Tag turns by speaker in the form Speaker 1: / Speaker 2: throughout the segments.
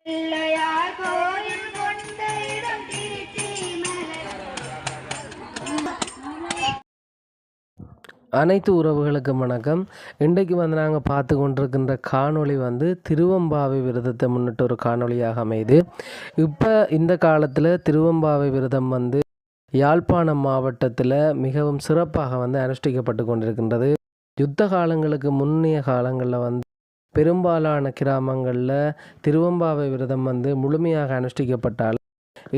Speaker 1: பிள்ளையார் கோயில் கொண்ட இடம் திருச்சி
Speaker 2: அனைத்து உறவுகளுக்கும் வணக்கம். இன்றைக்கு நாங்கள் பார்த்து கொண்டிருக்கின்ற காணொளி திருவம்பாவை விரதத்தை முன்னிட்டு ஒரு காணொளியாக அமைது. இப்போ இந்த காலத்தில் திருவம்பாவை விரதம் யாழ்ப்பாணம் மாவட்டத்தில் மிகவும் சிறப்பாக அனுஷ்டிக்கப்பட்டு கொண்டிருக்கின்றது. யுத்த காலங்களுக்கு முன்னைய காலங்களில் பெரும்பாலான கிராமங்களில் திருவம்பாவை விரதம் முழுமையாக அனுஷ்டிக்கப்பட்டால்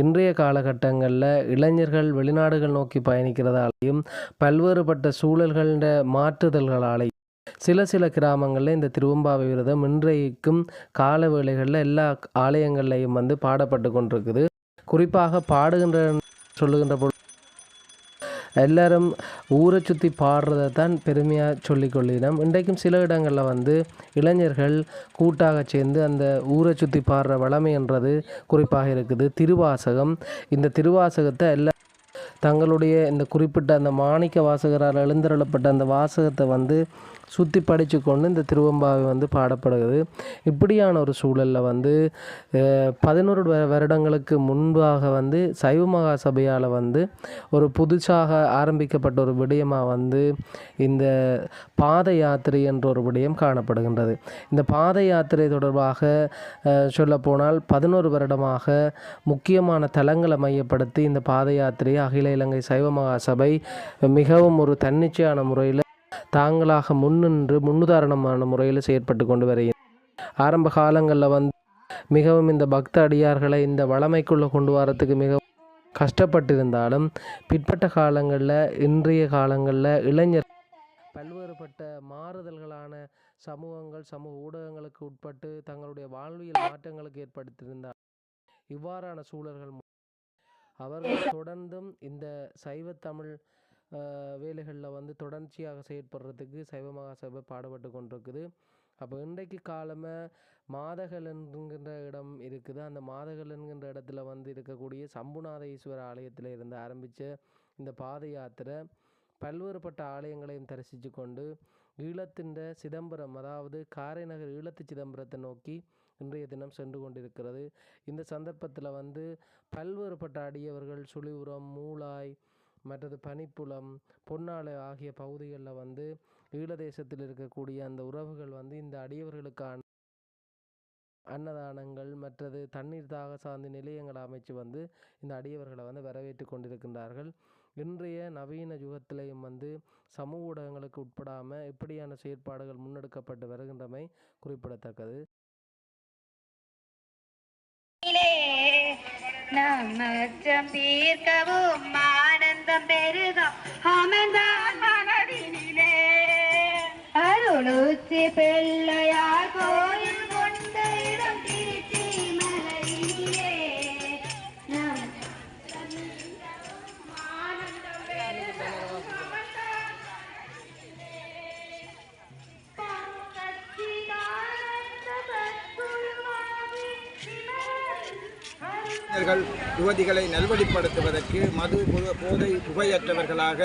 Speaker 2: இன்றைய காலகட்டங்களில் இளைஞர்கள் வெளிநாடுகள் நோக்கி பயணிக்கிறதாலையும் பல்வேறுபட்ட சூழல்கள மாற்றுதல்களாலையும் சில கிராமங்களில் இந்த திருவம்பாவை விரதம் இன்றைக்கும் கால வேளைகளில் எல்லா ஆலயங்கள்லையும் பாடப்பட்டு கொண்டிருக்குது. குறிப்பாக சொல்லுகின்ற பொழுது எல்லாரும் ஊரை சுற்றி பாடுறதை தான் பெருமையாக சொல்லிக்கொள்ளினோம். இன்றைக்கும் சில இடங்களில் இளைஞர்கள் கூட்டாக சேர்ந்து அந்த ஊரை சுற்றி பாடுற வளமைன்றது குறிப்பாக இருக்குது. திருவாசகம், இந்த திருவாசகத்தை தங்களுடைய இந்த குறிப்பிட்ட அந்த மாணிக்க வாசகரால் எழுந்தருளப்பட்ட அந்த வாசகத்தை சுற்றி படித்து கொண்டு இந்த திருவம்பாவை பாடப்படுகிறது. இப்படியான ஒரு சூழலில் 11 வருடங்களுக்கு முன்பாக சைவ மகா சபையால் ஒரு புதுசாக ஆரம்பிக்கப்பட்ட ஒரு விடயமாக இந்த பாத யாத்திரை என்ற ஒரு விடயம் காணப்படுகின்றது. இந்த பாத யாத்திரை தொடர்பாக சொல்லப்போனால் 11 வருடமாக முக்கியமான தலங்களை மையப்படுத்தி இந்த பாத யாத்திரையை அகில இலங்கை சைவ மகா சபை மிகவும் ஒரு தன்னிச்சையான முறையில் தாங்களாக முன்னின்று முன்னுதாரணமான முறையில் செயற்பட்டு கொண்டு வருகிறது. ஆரம்ப காலங்களில் மிகவும் இந்த பக்த அடியார்களை இந்த வளமைக்குள்ளே கொண்டு வரத்துக்கு மிகவும் கஷ்டப்பட்டிருந்தாலும் பிற்பட்ட காலங்களில் இன்றைய காலங்களில் இளைஞர் பல்வேறுபட்ட மாறுதல்களான சமூக ஊடகங்களுக்கு உட்பட்டு தங்களுடைய வாழ்வியல் மாற்றங்களுக்கு ஏற்படுத்தியிருந்தார். இவ்வாறான சூழல்கள் அவர்கள் தொடர்ந்தும் இந்த சைவ தமிழ் வேலைகளில் தொடர்ச்சியாக செயற்படுறதுக்கு சைவ மகா சபை பாடுபட்டு கொண்டிருக்குது. அப்போ இன்றைக்கு காலமாக மாதகள் என்கின்ற இடம் இருக்குது. அந்த மாதகள் என்கின்ற இடத்துல இருக்கக்கூடிய சம்புநாத ஈஸ்வர ஆலயத்தில் இருந்து ஆரம்பித்த இந்த பாத யாத்திரை பல்வேறுபட்ட ஆலயங்களையும் தரிசித்து கொண்டு ஈழத்தின் சிதம்பரம், அதாவது காரைநகர் ஈழத்து சிதம்பரத்தை நோக்கி இன்றைய தினம் சென்று கொண்டிருக்கிறது. இந்த சந்தர்ப்பத்தில் பல்வேறுபட்ட அடியவர்கள் சுழிபுரம், மூளாய், மற்றது பனிப்புலம், பொன்னாலை ஆகிய பகுதிகளில் ஈழ தேசத்தில் இருக்கக்கூடிய அந்த உறவுகள் இந்த அடியவர்களுக்கான அன்னதானங்கள் மற்றது தண்ணீர் தாக சார்ந்த நிலையங்களை அமைச்சு இந்த அடியவர்களை வரவேற்று கொண்டிருக்கின்றார்கள். இன்றைய நவீன யுகத்திலையும் சமூக ஊடகங்களுக்கு உட்படாமல் இப்படியான செயற்பாடுகள் முன்னெடுக்கப்பட்டு வருகின்றமை குறிப்பிடத்தக்கது.
Speaker 1: நம்மச்சம் தீர்க்கவும் ஆனந்தம் பெருகும் அமர்ந்தான் மனதினிலே அருளுச்சி பிள்ளையார் கோயில் கொண்ட இடம் திருச்சி மலையிலே ஆனந்தம் பெருகும்
Speaker 3: யுவதிகளை நல்வழிப்படுத்துவதற்கு மது போதை புகையற்றவர்களாக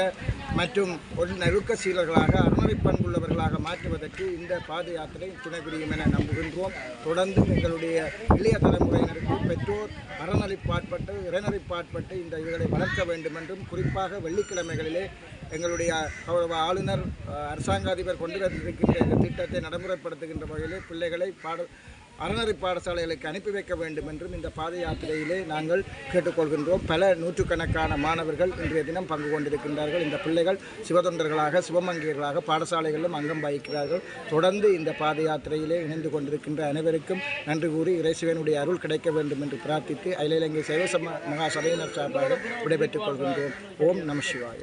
Speaker 3: மற்றும் ஒரு நெருக்கசீலர்களாக அறநெறி பண்புள்ளவர்களாக மாற்றுவதற்கு இந்த பாத யாத்திரை துணை புரியும் என நம்புகின்றோம். தொடர்ந்து எங்களுடைய இளைய தலைமுறையினருக்கு பெற்றோர் அறநெறிப்பாற்பட்டு இறைநெறிப்பாற்பட்டு இந்த இதுகளை வளர்க்க வேண்டும் என்றும், குறிப்பாக வெள்ளிக்கிழமைகளிலே எங்களுடைய கௌரவ ஆளுநர் அரசாங்க அதிபர் கொண்டு வந்திருக்கின்ற இந்த திட்டத்தை நடைமுறைப்படுத்துகின்ற வகையிலே பிள்ளைகளை அறநெறி பாடசாலைகளுக்கு அனுப்பி வைக்க வேண்டும் என்றும் இந்த பாத யாத்திரையிலே நாங்கள் கேட்டுக்கொள்கின்றோம். பல நூற்றுக்கணக்கான மாணவர்கள் இன்றைய தினம் பங்கு கொண்டிருக்கின்றார்கள். இந்த பிள்ளைகள் சிவதொண்டர்களாக சிவமங்கியர்களாக பாடசாலைகளிலும் அங்கம் வகிக்கிறார்கள். தொடர்ந்து இந்த பாத யாத்திரையிலே இணைந்து கொண்டிருக்கின்ற அனைவருக்கும் நன்றி கூறி இறைசிவனுடைய அருள் கிடைக்க வேண்டும் என்று பிரார்த்தித்து அகில இலங்கை சைவ மகா சபையினர் சார்பாக விடைபெற்றுக் கொள்கின்றோம். ஓம் நம சிவாய.